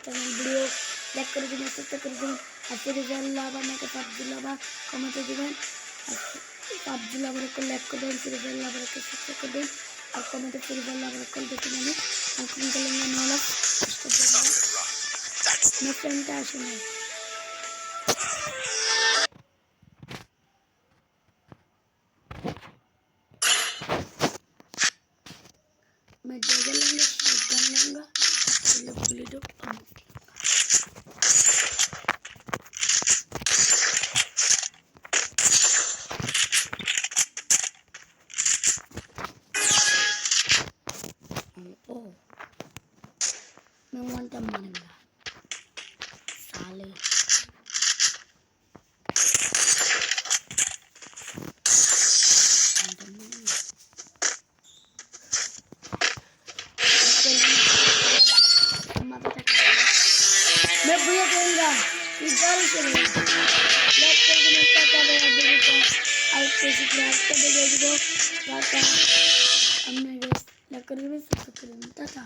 Channel video like করে দিবেন, subscribe করে দিবেন। আর ফিরোজা লাভ আমাকে পাবজি লাভা কমেন্টে দিবেন। আর পাবজি লাভার একটা লাইক করে দেবেন, ফিরোজা লাভার একটা সাবস্ক্রাইব করে দেবেন। আর কমেন্টে ফিরোজা লাভার একটা দেখে নেবেন। আর কোন কলমে নলা मैं फ्रेंड आशा है मैं डबल लूंगा, शॉटगन लूंगा, बुलेट ओ मैं वन टाइम मारूंगा साले मैं बुला दूंगा इधर से लाइक कर देना टाटा मेरा वीडियो को और किसी क्लास का दे दो टाटा हमने लाइक कर देना सबको टाटा।